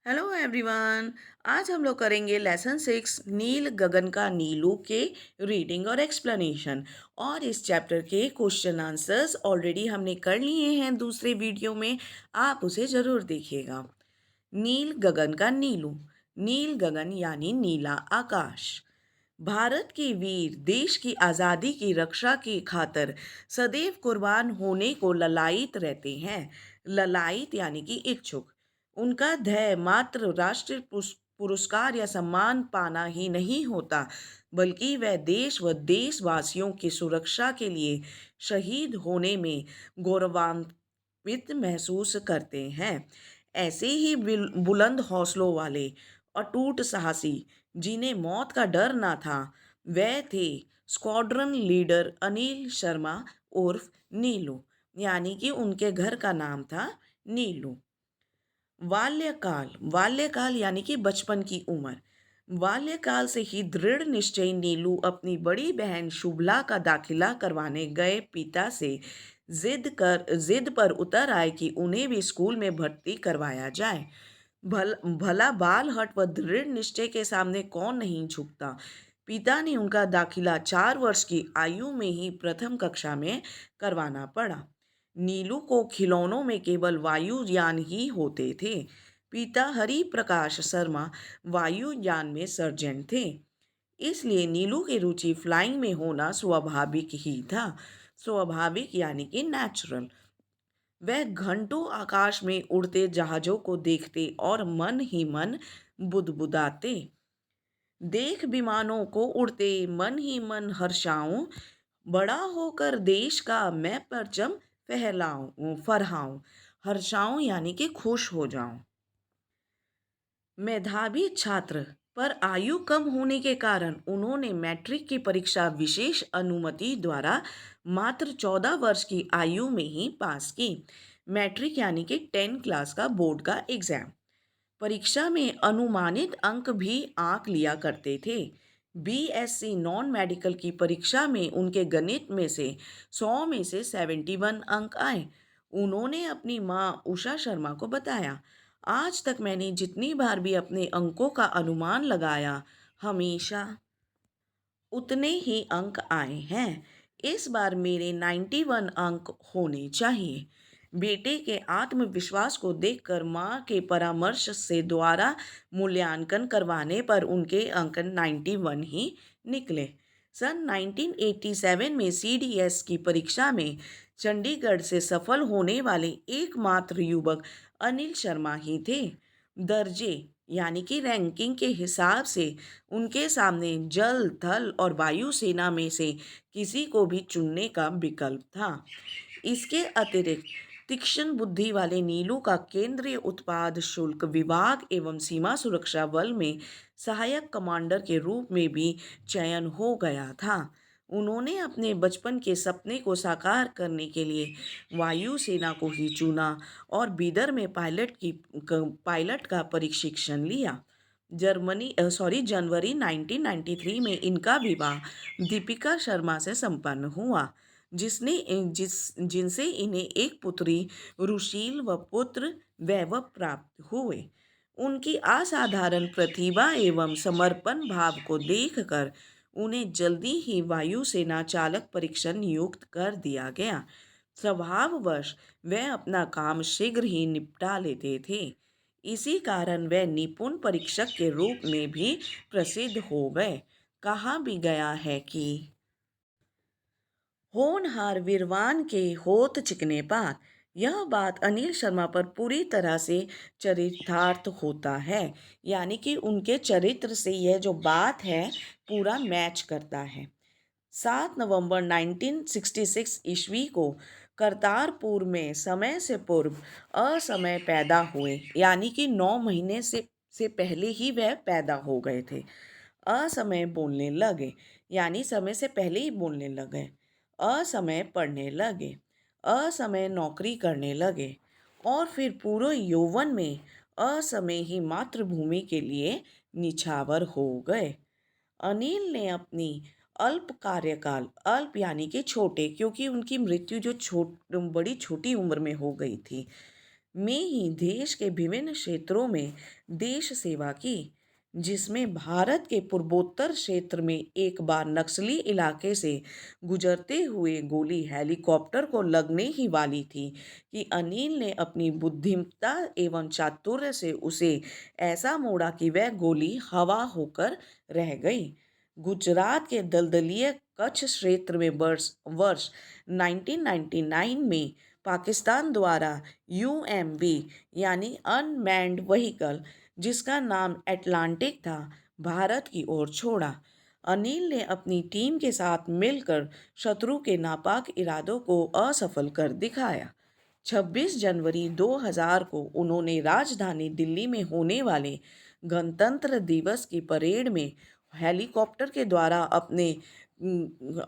Hello everyone. आज हम लोग करेंगे लेसन 6 नील गगन का नीलू के रीडिंग और एक्सप्लेनेशन। और इस चैप्टर के क्वेश्चन आंसर्स ऑलरेडी हमने कर लिए हैं दूसरे वीडियो में। आप उसे ज़रूर देखिएगा। नील गगन का नीलू। नील गगन यानी नीला आकाश। भारत के वीर देश की आज़ादी की रक्षा की खातिर सदैव कुर्बान होने को ललायित रहते हैं। ललायित यानी कि इच्छुक। उनका ध्येय मात्र राष्ट्रीय पुरस्कार या सम्मान पाना ही नहीं होता, बल्कि वह देश व देशवासियों की सुरक्षा के लिए शहीद होने में गौरवान्वित महसूस करते हैं। ऐसे ही बुलंद हौसलों वाले अटूट साहसी जिन्हें मौत का डर ना था, वह थे स्क्वाड्रन लीडर अनिल शर्मा उर्फ नीलू, यानी कि उनके घर का नाम था नीलू। बाल्यकाल। बाल्यकाल यानी कि बचपन की उम्र। बाल्यकाल से ही दृढ़ निश्चयी नीलू अपनी बड़ी बहन शुभला का दाखिला करवाने गए पिता से जिद पर उतर आए कि उन्हें भी स्कूल में भर्ती करवाया जाए। भला बाल हट व दृढ़ निश्चय के सामने कौन नहीं झुकता। पिता ने उनका दाखिला 4 वर्ष की आयु में ही प्रथम कक्षा में करवाना पड़ा। नीलू को खिलौनों में केवल वायुयान ही होते थे। पिता हरि प्रकाश शर्मा वायुयान में सर्जन थे, इसलिए नीलू की रुचि फ्लाइंग में होना स्वाभाविक ही था। स्वाभाविक यानी कि नेचुरल। वह घंटों आकाश में उड़ते जहाजों को देखते और मन ही मन बुदबुदाते। देख विमानों को उड़ते मन ही मन हर्षाऊं, बड़ा होकर देश का मैं परचम फहराऊं। हर्षाऊं यानी कि खुश हो जाऊं। मेधावी छात्र पर आयु कम होने के कारण उन्होंने मैट्रिक की परीक्षा विशेष अनुमति द्वारा मात्र 14 वर्ष की आयु में ही पास की। मैट्रिक यानी कि 10 क्लास का बोर्ड का एग्जाम। परीक्षा में अनुमानित अंक भी आंक लिया करते थे। बीएससी नॉन मेडिकल की परीक्षा में उनके गणित में से 100 में से 71 अंक आए। उन्होंने अपनी माँ उषा शर्मा को बताया, आज तक मैंने जितनी बार भी अपने अंकों का अनुमान लगाया, हमेशा उतने ही अंक आए हैं। इस बार मेरे 91 अंक होने चाहिए। बेटे के आत्मविश्वास को देखकर माँ के परामर्श से द्वारा मूल्यांकन करवाने पर उनके अंक 91 ही निकले। सन 1987 में सीडीएस की परीक्षा में चंडीगढ़ से सफल होने वाले एकमात्र युवक अनिल शर्मा ही थे। दर्जे यानी कि रैंकिंग के हिसाब से उनके सामने जल, थल और वायु सेना में से किसी को भी चुनने का विकल्प था। इसके अतिरिक्त तीक्ष्ण बुद्धि वाले नीलू का केंद्रीय उत्पाद शुल्क विभाग एवं सीमा सुरक्षा बल में सहायक कमांडर के रूप में भी चयन हो गया था। उन्होंने अपने बचपन के सपने को साकार करने के लिए वायुसेना को ही चुना और बीदर में पायलट का प्रशिक्षण लिया। जनवरी 1993 में इनका विवाह दीपिका शर्मा से संपन्न हुआ, जिनसे इन्हें एक पुत्री रुशील व पुत्र वैभव प्राप्त हुए। उनकी असाधारण प्रतिभा एवं समर्पण भाव को देखकर उन्हें जल्दी ही वायुसेना चालक परीक्षण नियुक्त कर दिया गया। स्वभाववश वह अपना काम शीघ्र ही निपटा लेते थे। इसी कारण वह निपुण परीक्षक के रूप में भी प्रसिद्ध हो गए। कहा भी गया है कि होनहार वीरवान के होत चिकने पार। यह बात अनिल शर्मा पर पूरी तरह से चरितार्थ होता है, यानी कि उनके चरित्र से यह जो बात है पूरा मैच करता है। 7 नवंबर 1966 ईस्वी को करतारपुर में समय से पूर्व असमय पैदा हुए, यानी कि 9 महीने से पहले ही वह पैदा हो गए थे। असमय बोलने लगे, यानी समय से पहले ही बोलने लगे। असमय पढ़ने लगे, असमय नौकरी करने लगे और फिर पूरे यौवन में असमय ही मातृभूमि के लिए निछावर हो गए। अनिल ने अपनी अल्प कार्यकाल, अल्प यानी कि छोटे, क्योंकि उनकी मृत्यु जो बड़ी छोटी उम्र में हो गई थी, में ही देश के विभिन्न क्षेत्रों में देश सेवा की, जिसमें भारत के पूर्वोत्तर क्षेत्र में एक बार नक्सली इलाके से गुजरते हुए गोली हेलीकॉप्टर को लगने ही वाली थी कि अनिल ने अपनी बुद्धिमत्ता एवं चातुर्य से उसे ऐसा मोड़ा कि वह गोली हवा होकर रह गई। गुजरात के दलदलीय कच्छ क्षेत्र में वर्ष वर्ष 1999 में पाकिस्तान द्वारा यूएमवी यानी अनमैन्ड व्हीकल, जिसका नाम एटलांटिक था, भारत की ओर छोड़ा। अनिल ने अपनी टीम के साथ मिलकर शत्रु के नापाक इरादों को असफल कर दिखाया। 26 जनवरी 2000 को उन्होंने राजधानी दिल्ली में होने वाले गणतंत्र दिवस की परेड में हेलीकॉप्टर के द्वारा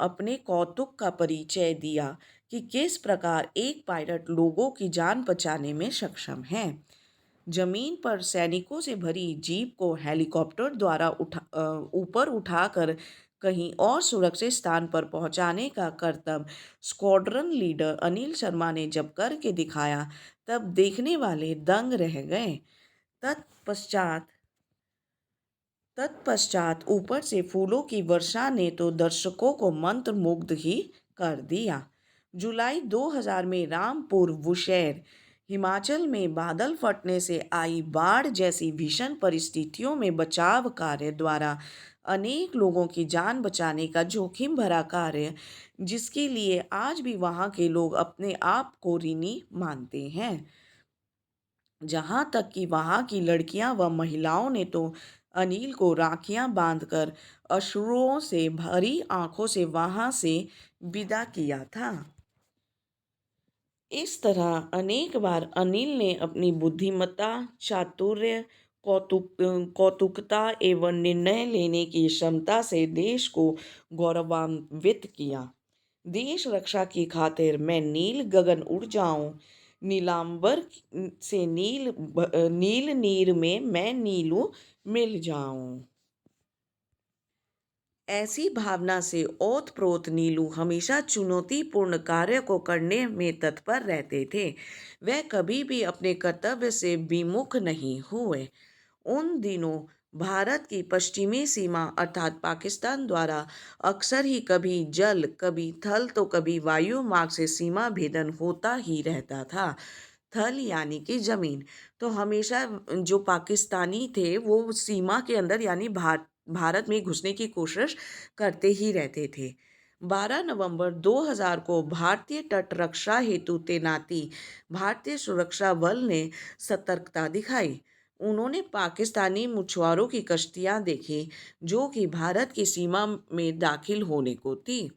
अपने कौतुक का परिचय दिया कि किस प्रकार एक पायलट लोगों की जान बचाने में सक्षम है। जमीन पर सैनिकों से भरी जीप को हेलीकॉप्टर द्वारा ऊपर उठाकर कहीं और सुरक्षित स्थान पर पहुंचाने का कर्तव्य स्क्वाड्रन लीडर अनिल शर्मा ने जब करके दिखाया, तब देखने वाले दंग रह गए। तत्पश्चात तत्पश्चात ऊपर से फूलों की वर्षा ने तो दर्शकों को मंत्रमुग्ध ही कर दिया। जुलाई 2000 में रामपुर बुशैर हिमाचल में बादल फटने से आई बाढ़ जैसी भीषण परिस्थितियों में बचाव कार्य द्वारा अनेक लोगों की जान बचाने का जोखिम भरा कार्य, जिसके लिए आज भी वहाँ के लोग अपने आप को ऋणी मानते हैं। जहाँ तक कि वहाँ की लड़कियां व महिलाओं ने तो अनिल को राखियां बांधकर अश्रुओं से भरी आंखों से वहाँ से विदा किया था। इस तरह अनेक बार अनिल ने अपनी बुद्धिमत्ता, चातुर्य, कौतुकता एवं निर्णय लेने की क्षमता से देश को गौरवान्वित किया। देश रक्षा की खातिर मैं नील गगन उड़ जाऊं, नीलांबर से नील नीर में मैं नीलू मिल जाऊं, ऐसी भावना से ओतप्रोत नीलू हमेशा चुनौतीपूर्ण कार्य को करने में तत्पर रहते थे। वह कभी भी अपने कर्तव्य से विमुख नहीं हुए। उन दिनों भारत की पश्चिमी सीमा अर्थात पाकिस्तान द्वारा अक्सर ही कभी जल, कभी थल तो कभी वायु मार्ग से सीमा भेदन होता ही रहता था। थल यानी कि जमीन, तो हमेशा जो पाकिस्तानी थे वो सीमा के अंदर यानी भारत में घुसने की कोशिश करते ही रहते थे। 12 नवंबर 2000 को भारतीय तट रक्षा हेतु तैनाती भारतीय सुरक्षा बल ने सतर्कता दिखाई। उन्होंने पाकिस्तानी मछुआरों की कश्तियां देखी जो कि भारत की सीमा में दाखिल होने को थी।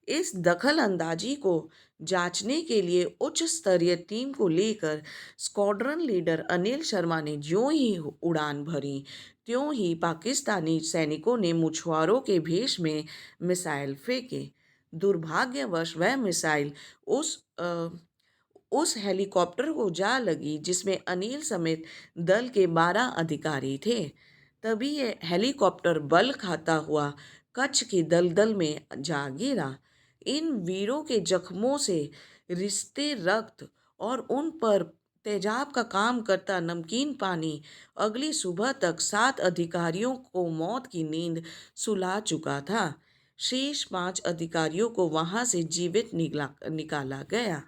इस दखल अंदाजी को जांचने के लिए उच्च स्तरीय टीम को लेकर स्क्वाड्रन लीडर अनिल शर्मा ने ज्यों ही उड़ान भरी, त्यों ही पाकिस्तानी सैनिकों ने मछुआरों के भेष में मिसाइल फेंके। दुर्भाग्यवश वह मिसाइल उस हेलीकॉप्टर को जा लगी जिसमें अनिल समेत दल के 12 अधिकारी थे। तभी यह हेलीकॉप्टर बल खाता हुआ कच्छ की दलदल में जा गिरा। इन वीरों के जख्मों से रिश्ते रक्त और उन पर तेजाब का काम करता नमकीन पानी अगली सुबह तक 7 अधिकारियों को मौत की नींद सुला चुका था। शेष 5 अधिकारियों को वहां से जीवित निकाला गया।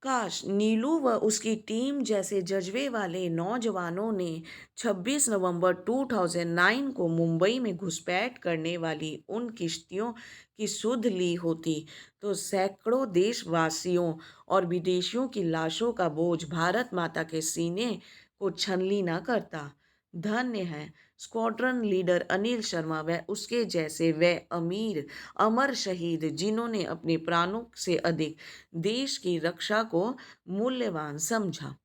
काश नीलू व उसकी टीम जैसे जज्बे वाले नौजवानों ने 26 नवंबर 2009 को मुंबई में घुसपैठ करने वाली उन किश्तियों की सुध ली होती, तो सैकड़ों देशवासियों और विदेशियों की लाशों का बोझ भारत माता के सीने को छलनी न करता। धन्य है स्क्वाड्रन लीडर अनिल शर्मा व उसके जैसे वे अमर शहीद जिन्होंने अपने प्राणों से अधिक देश की रक्षा को मूल्यवान समझा।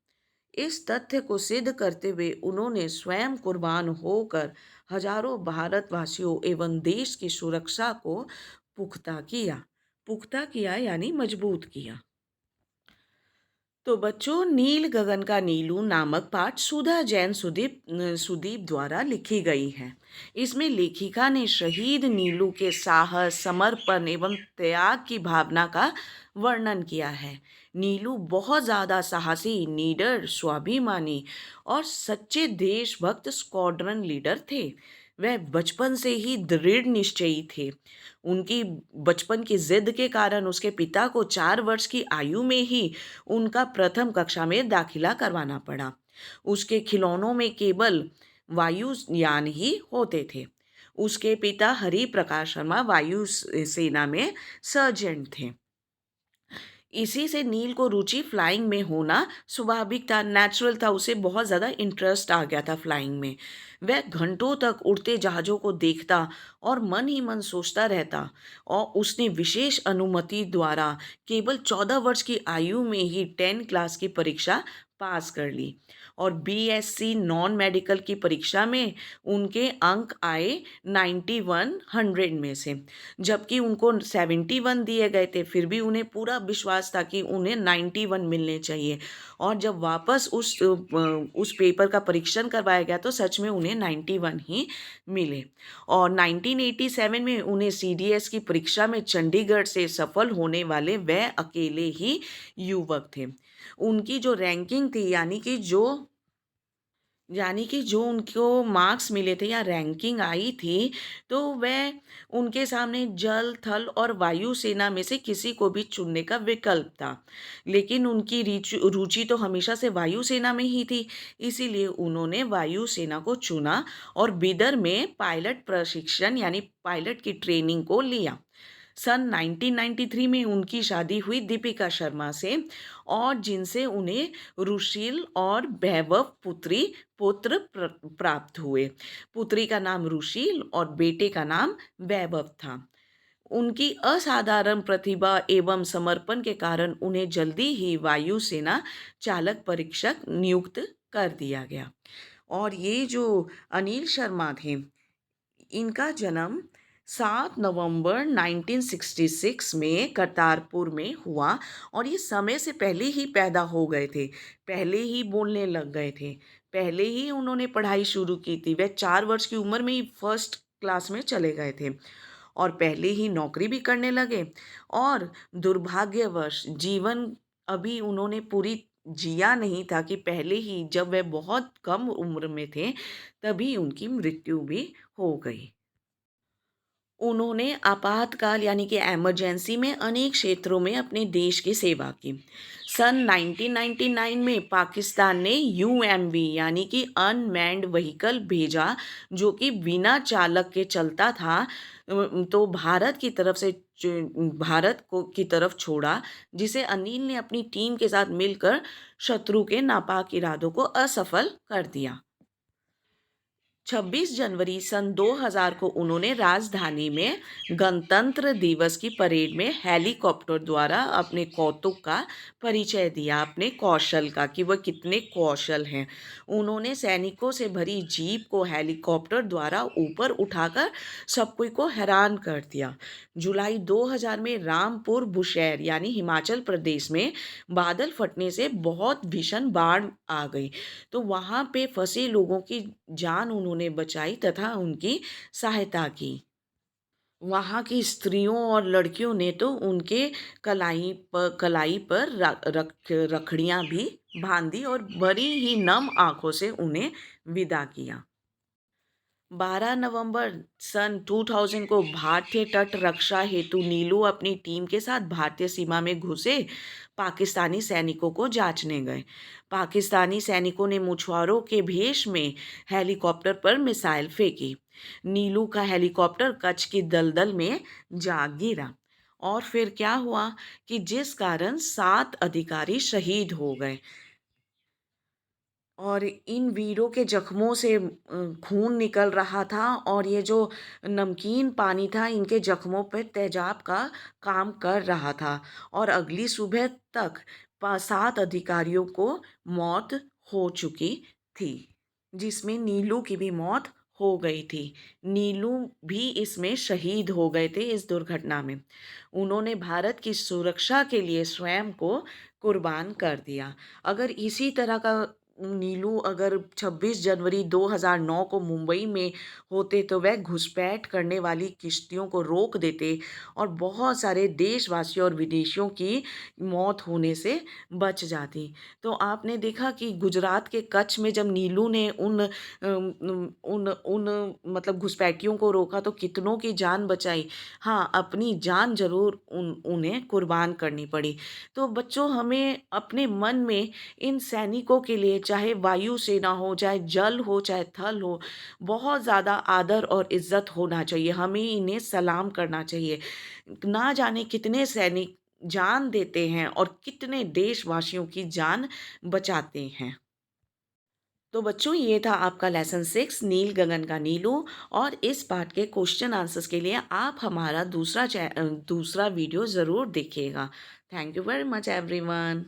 इस तथ्य को सिद्ध करते हुए उन्होंने स्वयं कुर्बान होकर हजारों भारतवासियों एवं देश की सुरक्षा को पुख्ता किया यानी मजबूत किया। तो बच्चों, नील गगन का नीलू नामक पाठ सुधा जैन सुदीप द्वारा लिखी गई है। इसमें लेखिका ने शहीद नीलू के साहस, समर्पण एवं त्याग की भावना का वर्णन किया है। नीलू बहुत ज़्यादा साहसी, निडर, स्वाभिमानी और सच्चे देशभक्त स्क्वाड्रन लीडर थे। वह बचपन से ही दृढ़ निश्चयी थे। उनकी बचपन की जिद के कारण उसके पिता को 4 वर्ष की आयु में ही उनका प्रथम कक्षा में दाखिला करवाना पड़ा। उसके खिलौनों में केवल वायुयान ही होते थे। उसके पिता हरि प्रकाश शर्मा वायु सेना में सर्जेंट थे। इसी से नील को रुचि फ्लाइंग में होना स्वाभाविक था, नेचुरल था। उसे बहुत ज़्यादा इंटरेस्ट आ गया था फ्लाइंग में। वह घंटों तक उड़ते जहाज़ों को देखता और मन ही मन सोचता रहता। और उसने विशेष अनुमति द्वारा केवल 14 वर्ष की आयु में ही 10 क्लास की परीक्षा पास कर ली। और बीएससी नॉन मेडिकल की परीक्षा में उनके अंक आए 91 में से, जबकि उनको 71 दिए गए थे। फिर भी उन्हें पूरा विश्वास था कि उन्हें 91 मिलने चाहिए। और जब वापस उस पेपर का परीक्षण करवाया गया तो सच में उन्हें 91 ही मिले। और 1987 में उन्हें सीडीएस की परीक्षा में चंडीगढ़ से सफल होने वाले वह अकेले ही युवक थे। उनकी जो रैंकिंग थी, यानी कि जो उनको मार्क्स मिले थे या रैंकिंग आई थी, तो वह उनके सामने जल, थल और वायु सेना में से किसी को भी चुनने का विकल्प था। लेकिन उनकी रुचि तो हमेशा से वायु सेना में ही थी। इसीलिए उन्होंने वायु सेना को चुना और बिदर में पायलट प्रशिक्षण यानी पायलट की ट्रेनिंग को लिया। सन 1993 में उनकी शादी हुई दीपिका शर्मा से, और जिनसे उन्हें रुशील और वैभव पुत्र प्राप्त हुए। पुत्री का नाम रुशील और बेटे का नाम वैभव था। उनकी असाधारण प्रतिभा एवं समर्पण के कारण उन्हें जल्दी ही वायुसेना चालक परीक्षक नियुक्त कर दिया गया। और ये जो अनिल शर्मा थे, इनका जन्म 7 नवंबर 1966 में करतारपुर में हुआ। और ये समय से पहले ही पैदा हो गए थे, पहले ही बोलने लग गए थे, पहले ही उन्होंने पढ़ाई शुरू की थी। वह 4 वर्ष की उम्र में ही फर्स्ट क्लास में चले गए थे और पहले ही नौकरी भी करने लगे। और दुर्भाग्यवश जीवन अभी उन्होंने पूरी जिया नहीं था कि पहले ही, जब वह बहुत कम उम्र में थे, तभी उनकी मृत्यु भी हो गई। उन्होंने आपातकाल यानी कि इमरजेंसी में अनेक क्षेत्रों में अपने देश की सेवा की। सन 1999 में पाकिस्तान ने यूएमवी यानी कि अनमैन्ड व्हीकल भेजा, जो कि बिना चालक के चलता था। तो भारत को की तरफ छोड़ा, जिसे अनिल ने अपनी टीम के साथ मिलकर शत्रु के नापाक इरादों को असफल कर दिया। 26 जनवरी सन 2000 को उन्होंने राजधानी में गणतंत्र दिवस की परेड में हेलीकॉप्टर द्वारा अपने कौतुक का परिचय दिया, अपने कौशल का, कि वह कितने कौशल हैं। उन्होंने सैनिकों से भरी जीप को हेलीकॉप्टर द्वारा ऊपर उठाकर सब कोई को हैरान कर दिया। जुलाई 2000 में रामपुर बुशैर यानी हिमाचल प्रदेश में बादल फटने से बहुत भीषण बाढ़ आ गई। तो वहाँ पे फंसे लोगों की जान उन्होंने बचाई तथा उनकी सहायता की। वहाँ की स्त्रियों और लड़कियों ने तो उनके कलाई पर रखड़ियाँ भी बांधी और बड़ी ही नम आंखों से उन्हें विदा किया। 12 नवंबर सन 2000 को भारतीय तट रक्षा हेतु नीलू अपनी टीम के साथ भारतीय सीमा में घुसे पाकिस्तानी सैनिकों को जांचने गए। पाकिस्तानी सैनिकों ने मछुआरों के भेष में हेलीकॉप्टर पर मिसाइल फेंकी। नीलू का हेलीकॉप्टर कच्छ की दलदल में जा गिरा। और फिर क्या हुआ कि जिस कारण 7 अधिकारी शहीद हो गए। और इन वीरों के जख्मों से खून निकल रहा था, और ये जो नमकीन पानी था इनके जख्मों पे तेजाब का काम कर रहा था। और अगली सुबह तक 7 अधिकारियों को मौत हो चुकी थी, जिसमें नीलू की भी मौत हो गई थी। नीलू भी इसमें शहीद हो गए थे इस दुर्घटना में। उन्होंने भारत की सुरक्षा के लिए स्वयं को कुर्बान कर दिया। अगर इसी तरह का नीलू अगर 26 जनवरी 2009 को मुंबई में होते तो वह घुसपैठ करने वाली किश्तियों को रोक देते और बहुत सारे देशवासियों और विदेशियों की मौत होने से बच जाती। तो आपने देखा कि गुजरात के कच्छ में जब नीलू ने उन उन मतलब घुसपैठियों को रोका तो कितनों की जान बचाई। हाँ, अपनी जान ज़रूर उन्हें कुर्बान करनी पड़ी। तो बच्चों हमें अपने मन में इन सैनिकों के लिए चाहे वायु सेना हो, चाहे जल हो, चाहे थल हो, बहुत ज़्यादा आदर और इज़्ज़त होना चाहिए। हमें इन्हें सलाम करना चाहिए। ना जाने कितने सैनिक जान देते हैं और कितने देशवासियों की जान बचाते हैं। तो बच्चों ये था आपका लेसन 6 नील गगन का नीलू और इस पार्ट के क्वेश्चन आंसर्स के लिए आप हमारा दूसरा वीडियो ज़रूर देखिएगा। Thank you very much everyone.